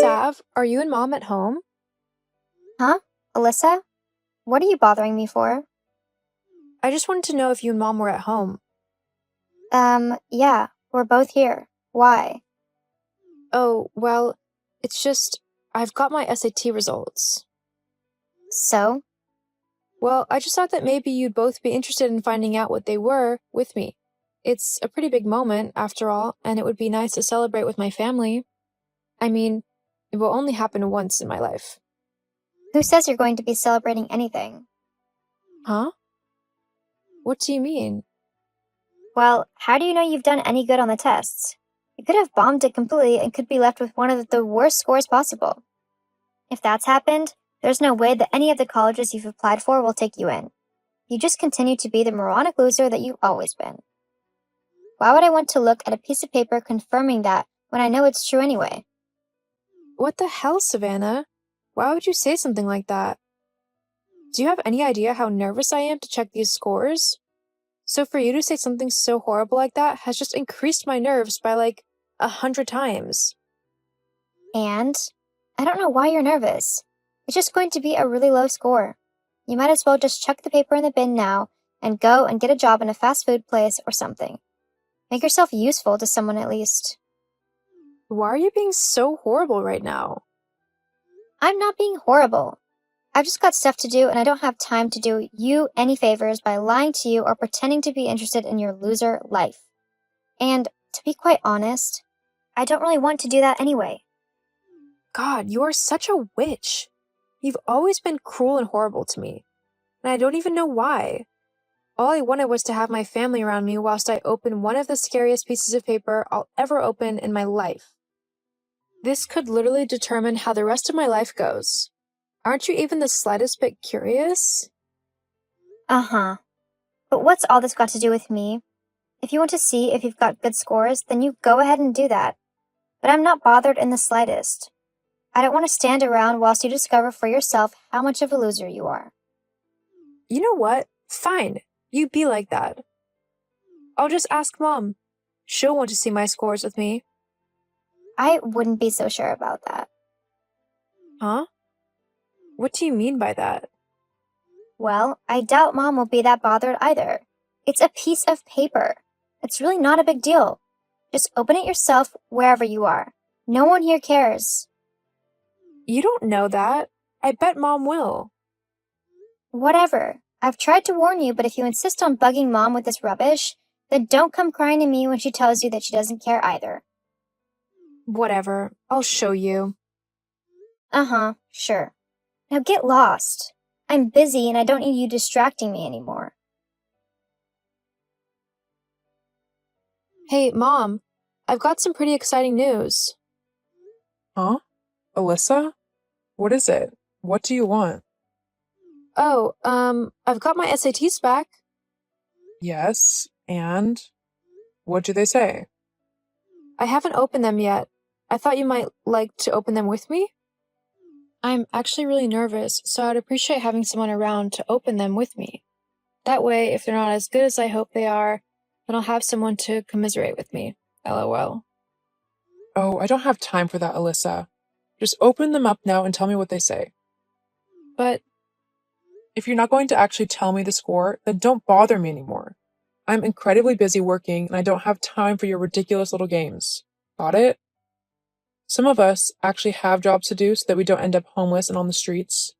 Sav, are you and Mom at home? Huh? Alyssa? What are you bothering me for? I just wanted to know if you and Mom were at home. Yeah, we're both here. Why? Oh, well, it's just, I've got my SAT results. So? Well, I just thought that maybe you'd both be interested in finding out what they were with me. It's a pretty big moment, after all, and it would be nice to celebrate with my family. I mean, it will only happen once in my life. Who says you're going to be celebrating anything? Huh? What do you mean? Well, how do you know you've done any good on the tests? You could have bombed it completely and could be left with one of the worst scores possible. If that's happened, there's no way that any of the colleges you've applied for will take you in. You just continue to be the moronic loser that you've always been. Why would I want to look at a piece of paper confirming that when I know it's true anyway? What the hell, Savannah? Why would you say something like that? Do you have any idea how nervous I am to check these scores? So for you to say something so horrible like that has just increased my nerves by like 100 times. And I don't know why you're nervous. It's just going to be a really low score. You might as well just chuck the paper in the bin now and go and get a job in a fast food place or something. Make yourself useful to someone at least. Why are you being so horrible right now? I'm not being horrible. I've just got stuff to do and I don't have time to do you any favors by lying to you or pretending to be interested in your loser life. And to be quite honest, I don't really want to do that anyway. God, you are such a witch. You've always been cruel and horrible to me, and I don't even know why. All I wanted was to have my family around me whilst I opened one of the scariest pieces of paper I'll ever open in my life. This could literally determine how the rest of my life goes. Aren't you even the slightest bit curious? Uh-huh. But what's all this got to do with me? If you want to see if you've got good scores, then you go ahead and do that. But I'm not bothered in the slightest. I don't want to stand around whilst you discover for yourself how much of a loser you are. You know what? Fine. You be like that. I'll just ask Mom. She'll want to see my scores with me. I wouldn't be so sure about that. Huh? What do you mean by that? Well, I doubt Mom will be that bothered either. It's a piece of paper. It's really not a big deal. Just open it yourself wherever you are. No one here cares. You don't know that. I bet Mom will. Whatever. I've tried to warn you, but if you insist on bugging Mom with this rubbish, then don't come crying to me when she tells you that she doesn't care either. Whatever. I'll show you. Uh-huh, sure. Now get lost. I'm busy and I don't need you distracting me anymore. Hey, Mom. I've got some pretty exciting news. Huh? Alyssa? What is it? What do you want? Oh, I've got my SATs back. Yes, and? What do they say? I haven't opened them yet. I thought you might like to open them with me? I'm actually really nervous, so I'd appreciate having someone around to open them with me. That way, if they're not as good as I hope they are, then I'll have someone to commiserate with me. LOL. Oh, I don't have time for that, Alyssa. Just open them up now and tell me what they say. But If you're not going to actually tell me the score, then don't bother me anymore. I'm incredibly busy working and I don't have time for your ridiculous little games. Got it? Some of us actually have jobs to do so that we don't end up homeless and on the streets.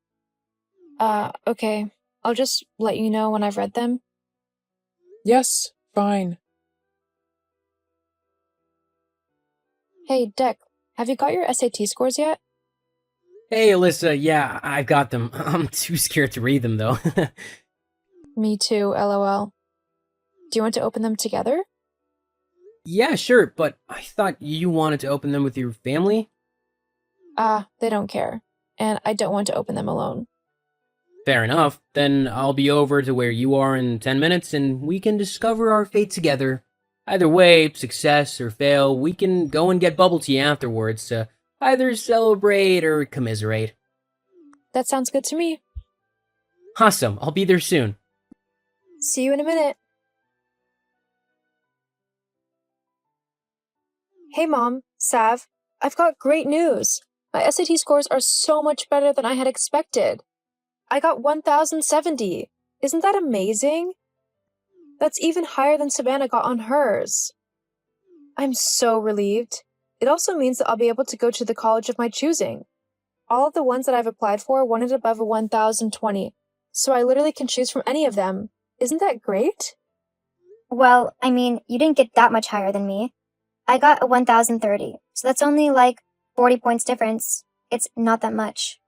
okay. I'll just let you know when I've read them. Yes, fine. Hey, Deck, have you got your SAT scores yet? Hey, Alyssa, yeah, I've got them. I'm too scared to read them, though. Me too, LOL. Do you want to open them together? Yeah, sure, but I thought you wanted to open them with your family? They don't care. And I don't want to open them alone. Fair enough. Then I'll be over to where you are in 10 minutes and we can discover our fate together. Either way, success or fail, we can go and get bubble tea afterwards to either celebrate or commiserate. That sounds good to me. Awesome, I'll be there soon. See you in a minute. Hey, Mom, Sav, I've got great news. My SAT scores are so much better than I had expected. I got 1070. Isn't that amazing? That's even higher than Savannah got on hers. I'm so relieved. It also means that I'll be able to go to the college of my choosing. All of the ones that I've applied for wanted above a 1020, so I literally can choose from any of them. Isn't that great? Well, I mean, you didn't get that much higher than me. I got a 1030, so that's only like 40 points difference. It's not that much.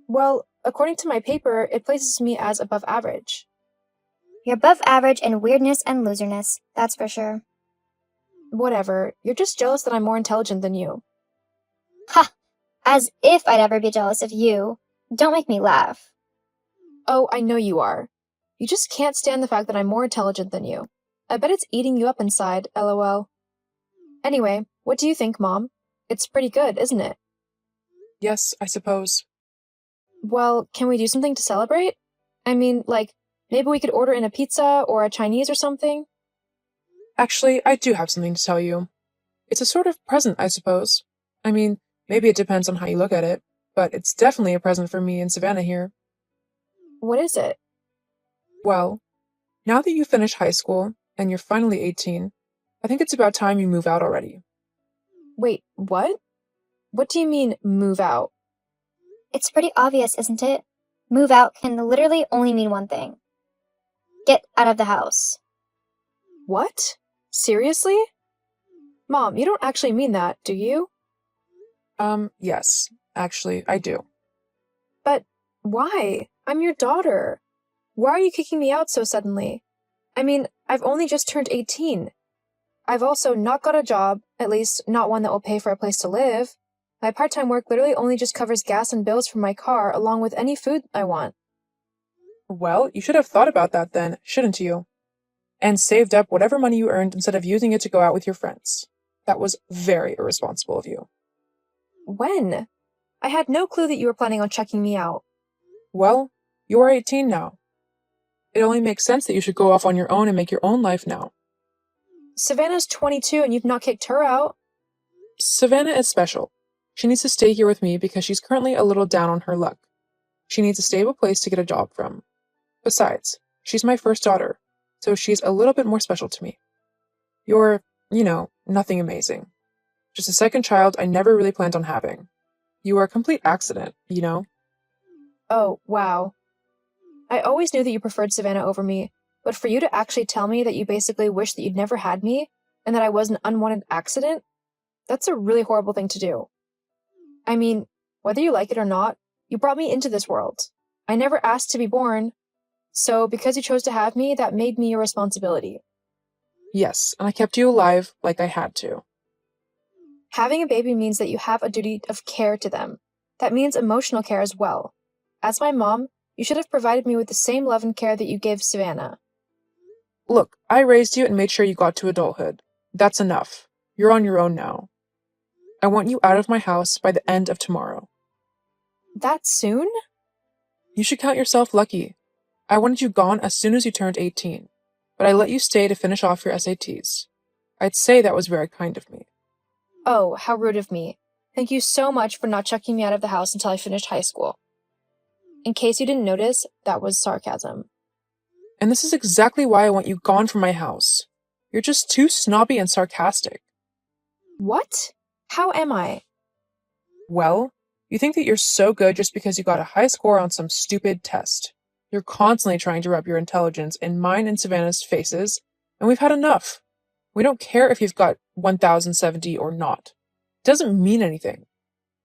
Well, according to my paper, it places me as above average. You're above average in weirdness and loserness, that's for sure. Whatever, you're just jealous that I'm more intelligent than you. Ha! As if I'd ever be jealous of you. Don't make me laugh. Oh, I know you are. You just can't stand the fact that I'm more intelligent than you. I bet it's eating you up inside, lol. Anyway, what do you think, Mom? It's pretty good, isn't it? Yes, I suppose. Well, can we do something to celebrate? I mean, like, maybe we could order in a pizza or a Chinese or something? Actually, I do have something to tell you. It's a sort of present, I suppose. I mean, maybe it depends on how you look at it, but it's definitely a present for me and Savannah here. What is it? Well, now that you finish high school and you're finally 18, I think it's about time you move out already. Wait, what? What do you mean, move out? It's pretty obvious, isn't it? Move out can literally only mean one thing. Get out of the house. What? Seriously? Mom, you don't actually mean that, do you? Yes, actually, I do. But why? I'm your daughter. Why are you kicking me out so suddenly? I mean, I've only just turned 18. I've also not got a job, at least not one that will pay for a place to live. My part-time work literally only just covers gas and bills for my car, along with any food I want. Well, you should have thought about that then, shouldn't you? And saved up whatever money you earned instead of using it to go out with your friends. That was very irresponsible of you. When? I had no clue that you were planning on checking me out. Well, you are 18 now. It only makes sense that you should go off on your own and make your own life now. Savannah's 22 and you've not kicked her out. Savannah is special. She needs to stay here with me because she's currently a little down on her luck. She needs a stable place to get a job from. Besides, she's my first daughter, so she's a little bit more special to me. You're, nothing amazing. Just a second child I never really planned on having. You are a complete accident, Oh, wow. I always knew that you preferred Savannah over me, but for you to actually tell me that you basically wish that you'd never had me, and that I was an unwanted accident, that's a really horrible thing to do. I mean, whether you like it or not, you brought me into this world. I never asked to be born, so because you chose to have me, that made me your responsibility. Yes, and I kept you alive like I had to. Having a baby means that you have a duty of care to them. That means emotional care as well. As my mom, you should have provided me with the same love and care that you gave Savannah. Look, I raised you and made sure you got to adulthood. That's enough. You're on your own now. I want you out of my house by the end of tomorrow. That soon? You should count yourself lucky. I wanted you gone as soon as you turned 18, but I let you stay to finish off your SATs. I'd say that was very kind of me. Oh, how rude of me. Thank you so much for not chucking me out of the house until I finished high school. In case you didn't notice, that was sarcasm. And this is exactly why I want you gone from my house. You're just too snobby and sarcastic. What? How am I? Well, you think that you're so good just because you got a high score on some stupid test. You're constantly trying to rub your intelligence in mine and Savannah's faces, and we've had enough. We don't care if you've got 1070 or not. It doesn't mean anything.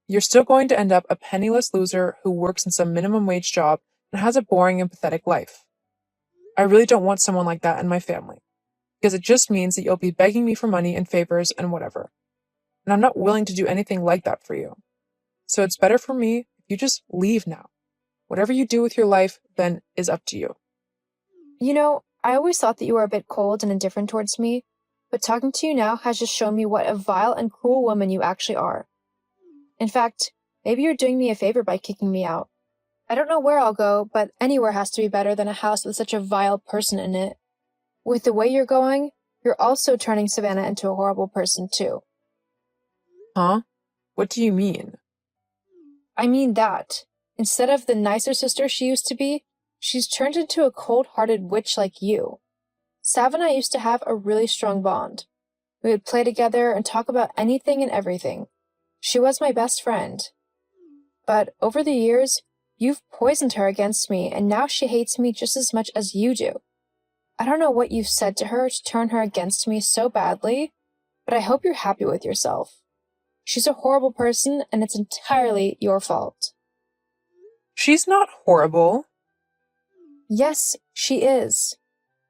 You're still going to end up a penniless loser who works in some minimum wage job and has a boring and pathetic life. I really don't want someone like that in my family, because it just means that you'll be begging me for money and favors and whatever. And I'm not willing to do anything like that for you. So it's better for me if you just leave now. Whatever you do with your life, then, is up to you. I always thought that you were a bit cold and indifferent towards me, but talking to you now has just shown me what a vile and cruel woman you actually are. In fact, maybe you're doing me a favor by kicking me out. I don't know where I'll go, but anywhere has to be better than a house with such a vile person in it. With the way you're going, you're also turning Savannah into a horrible person too. Huh? What do you mean? I mean that. Instead of the nicer sister she used to be, she's turned into a cold-hearted witch like you. Sav and I used to have a really strong bond. We would play together and talk about anything and everything. She was my best friend. But over the years, you've poisoned her against me, and now she hates me just as much as you do. I don't know what you've said to her to turn her against me so badly, but I hope you're happy with yourself. She's a horrible person, and it's entirely your fault. She's not horrible. Yes, she is.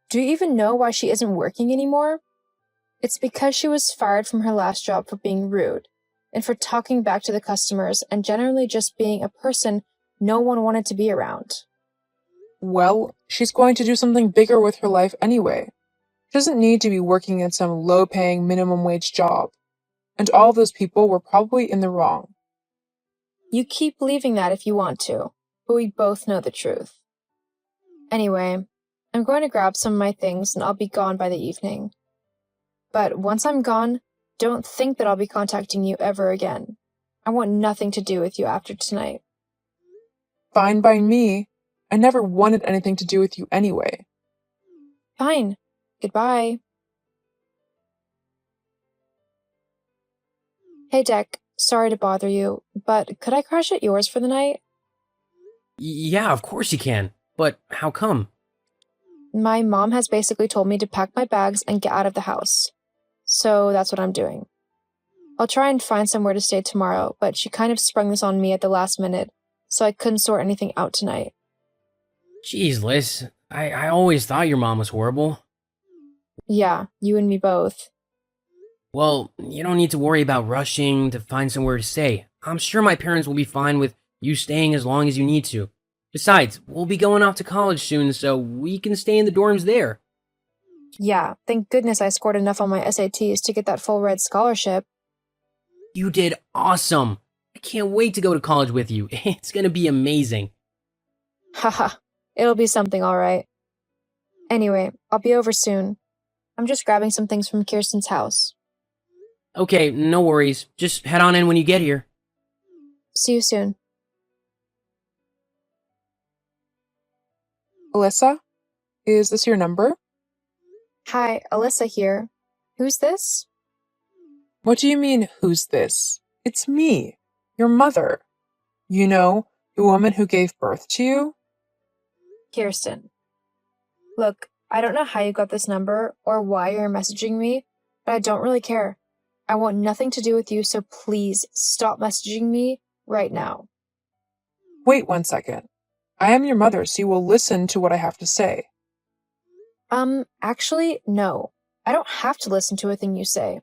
Do you even know why she isn't working anymore? It's because she was fired from her last job for being rude, and for talking back to the customers and generally just being a person no one wanted to be around. Well, she's going to do something bigger with her life anyway. She doesn't need to be working in some low-paying minimum wage job. And all those people were probably in the wrong. You keep believing that if you want to, but we both know the truth. Anyway, I'm going to grab some of my things and I'll be gone by the evening. But once I'm gone, don't think that I'll be contacting you ever again. I want nothing to do with you after tonight. Fine by me. I never wanted anything to do with you anyway. Fine. Goodbye. Hey, Deck. Sorry to bother you, but could I crash at yours for the night? Yeah, of course you can. But how come? My mom has basically told me to pack my bags and get out of the house. So that's what I'm doing. I'll try and find somewhere to stay tomorrow, but she kind of sprung this on me at the last minute, so I couldn't sort anything out tonight. Jeez, Liz. I always thought your mom was horrible. Yeah, you and me both. Well, you don't need to worry about rushing to find somewhere to stay. I'm sure my parents will be fine with you staying as long as you need to. Besides, we'll be going off to college soon, so we can stay in the dorms there. Yeah, thank goodness I scored enough on my SATs to get that full ride scholarship. You did awesome. I can't wait to go to college with you. It's gonna be amazing. Haha, it'll be something alright. Anyway, I'll be over soon. I'm just grabbing some things from Kirsten's house. Okay, no worries. Just head on in when you get here. See you soon. Alyssa? Is this your number? Hi, Alyssa here. Who's this? What do you mean, who's this? It's me, your mother. You know, the woman who gave birth to you? Kirsten. Look, I don't know how you got this number or why you're messaging me, but I don't really care. I want nothing to do with you, so please stop messaging me right now. Wait 1 second. I am your mother, so you will listen to what I have to say. Actually, no. I don't have to listen to a thing you say.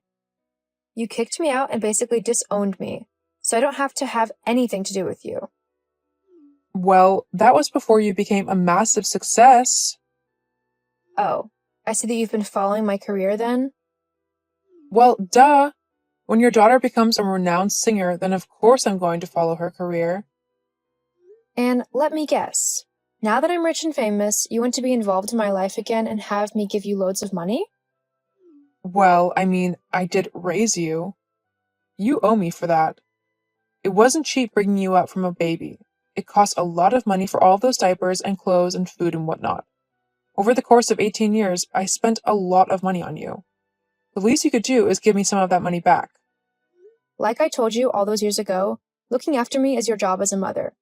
You kicked me out and basically disowned me, so I don't have to have anything to do with you. Well, that was before you became a massive success. Oh, I see that you've been following my career then? Well, duh. When your daughter becomes a renowned singer, then of course I'm going to follow her career. And let me guess. Now that I'm rich and famous, you want to be involved in my life again and have me give you loads of money? Well, I mean, I did raise you. You owe me for that. It wasn't cheap bringing you up from a baby. It cost a lot of money for all those diapers and clothes and food and whatnot. Over the course of 18 years, I spent a lot of money on you. The least you could do is give me some of that money back. Like I told you all those years ago, looking after me is your job as a mother.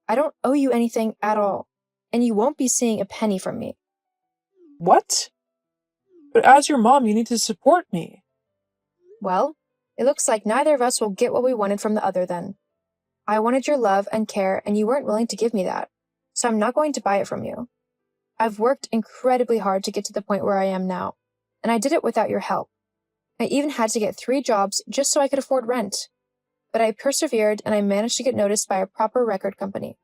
I don't owe you anything at all, and you won't be seeing a penny from me. What? But as your mom, you need to support me. Well, it looks like neither of us will get what we wanted from the other then. I wanted your love and care, and you weren't willing to give me that, so I'm not going to buy it from you. I've worked incredibly hard to get to the point where I am now, and I did it without your help. I even had to get 3 jobs just so I could afford rent. But I persevered and I managed to get noticed by a proper record company.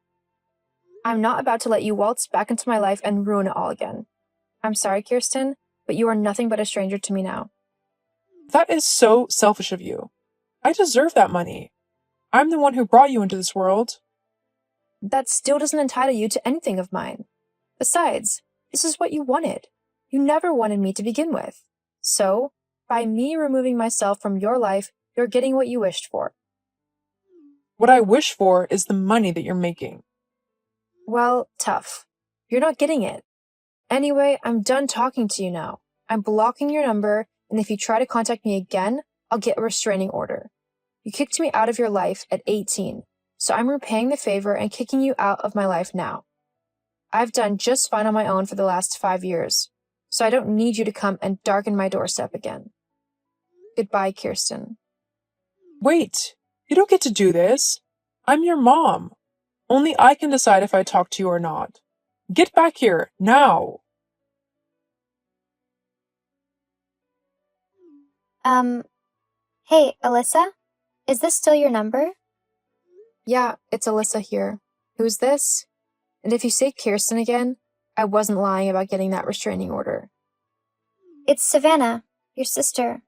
I'm not about to let you waltz back into my life and ruin it all again. I'm sorry, Kirsten, but you are nothing but a stranger to me now. That is so selfish of you. I deserve that money. I'm the one who brought you into this world. That still doesn't entitle you to anything of mine. Besides, this is what you wanted. You never wanted me to begin with. So, by me removing myself from your life, you're getting what you wished for. What I wish for is the money that you're making. Well, tough. You're not getting it. Anyway, I'm done talking to you now. I'm blocking your number, and if you try to contact me again, I'll get a restraining order. You kicked me out of your life at 18, so I'm repaying the favor and kicking you out of my life now. I've done just fine on my own for the last 5 years, so I don't need you to come and darken my doorstep again. Goodbye, Kirsten. Wait, you don't get to do this. I'm your mom. Only I can decide if I talk to you or not. Get back here, now! Hey, Alyssa? Is this still your number? Yeah, it's Alyssa here. Who's this? And if you say Kirsten again, I wasn't lying about getting that restraining order. It's Savannah, your sister.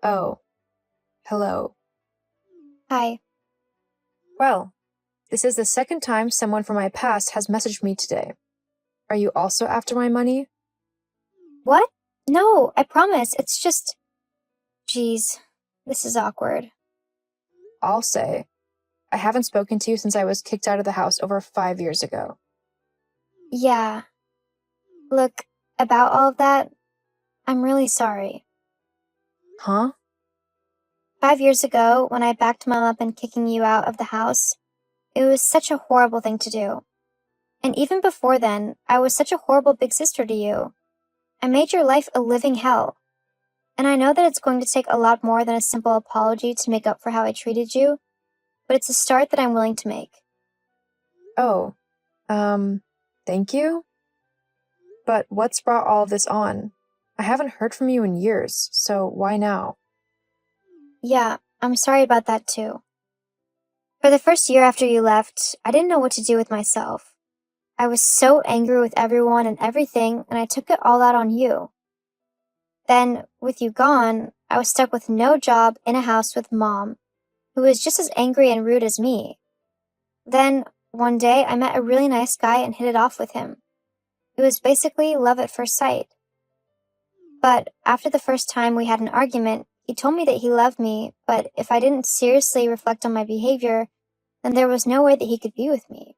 Oh. Hello. Hi. Well, this is the second time someone from my past has messaged me today. Are you also after my money? What? No, I promise. It's just... Geez, this is awkward. I'll say. I haven't spoken to you since I was kicked out of the house over 5 years ago. Yeah. Look, about all of that, I'm really sorry. Huh? 5 years ago, when I backed Mom up in kicking you out of the house, it was such a horrible thing to do. And even before then, I was such a horrible big sister to you. I made your life a living hell. And I know that it's going to take a lot more than a simple apology to make up for how I treated you, but it's a start that I'm willing to make. Oh. Thank you? But what's brought all of this on? I haven't heard from you in years, so why now? Yeah, I'm sorry about that too. For the first year after you left, I didn't know what to do with myself. I was so angry with everyone and everything, and I took it all out on you. Then, with you gone, I was stuck with no job in a house with Mom, who was just as angry and rude as me. Then, one day, I met a really nice guy and hit it off with him. It was basically love at first sight. But after the first time we had an argument, he told me that he loved me, but if I didn't seriously reflect on my behavior, then there was no way that he could be with me.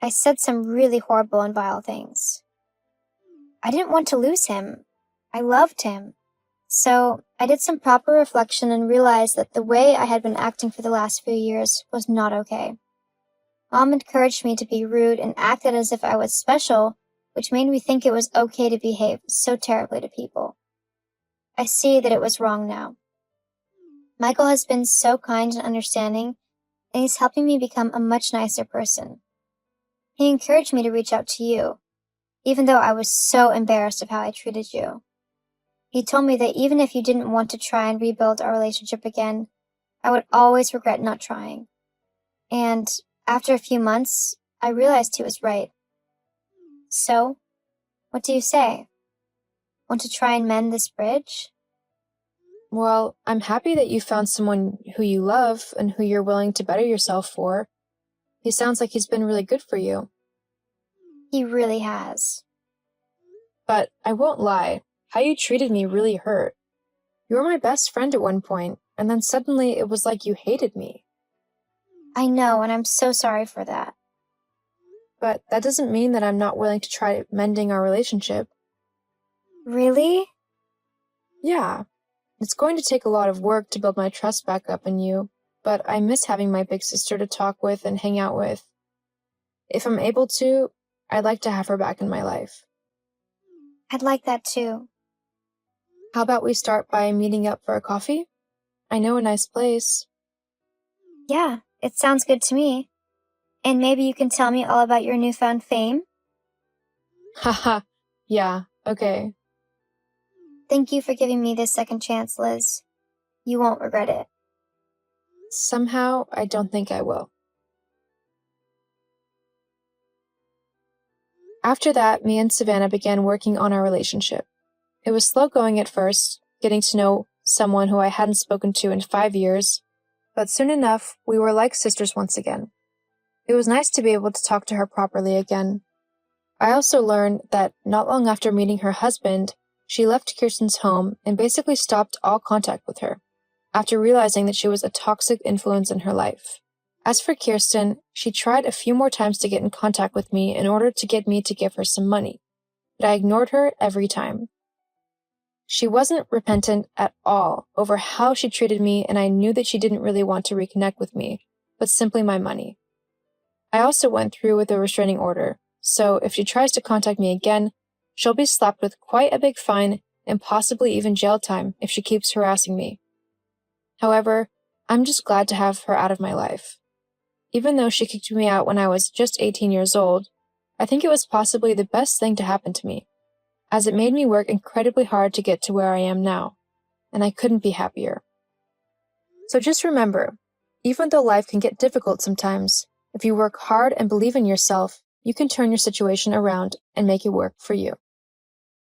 I said some really horrible and vile things. I didn't want to lose him. I loved him. So I did some proper reflection and realized that the way I had been acting for the last few years was not okay. Mom encouraged me to be rude and acted as if I was special, which made me think it was okay to behave so terribly to people. I see that it was wrong now. Michael has been so kind and understanding, and he's helping me become a much nicer person. He encouraged me to reach out to you, even though I was so embarrassed of how I treated you. He told me that even if you didn't want to try and rebuild our relationship again, I would always regret not trying. And after a few months, I realized he was right. So, what do you say? Want to try and mend this bridge? Well, I'm happy that you found someone who you love and who you're willing to better yourself for. He sounds like he's been really good for you. He really has. But I won't lie, how you treated me really hurt. You were my best friend at one point, and then suddenly it was like you hated me. I know, and I'm so sorry for that. But that doesn't mean that I'm not willing to try mending our relationship. Really? Yeah. It's going to take a lot of work to build my trust back up in you, but I miss having my big sister to talk with and hang out with. If I'm able to, I'd like to have her back in my life. I'd like that too. How about we start by meeting up for a coffee? I know a nice place. Yeah, it sounds good to me. And maybe you can tell me all about your newfound fame? Haha, yeah, okay. Thank you for giving me this second chance, Liz. You won't regret it. Somehow, I don't think I will. After that, me and Savannah began working on our relationship. It was slow going at first, getting to know someone who I hadn't spoken to in 5 years, but soon enough, we were like sisters once again. It was nice to be able to talk to her properly again. I also learned that not long after meeting her husband, she left Kirsten's home and basically stopped all contact with her. after realizing that she was a toxic influence in her life. As for Kirsten, she tried a few more times to get in contact with me in order to get me to give her some money, but I ignored her every time. She wasn't repentant at all over how she treated me, and I knew that she didn't really want to reconnect with me, but simply my money. I also went through with a restraining order, so if she tries to contact me again, she'll be slapped with quite a big fine and possibly even jail time if she keeps harassing me. However, I'm just glad to have her out of my life. Even though she kicked me out when I was just 18 years old, I think it was possibly the best thing to happen to me, as it made me work incredibly hard to get to where I am now, and I couldn't be happier. So just remember, even though life can get difficult sometimes, if you work hard and believe in yourself, you can turn your situation around and make it work for you.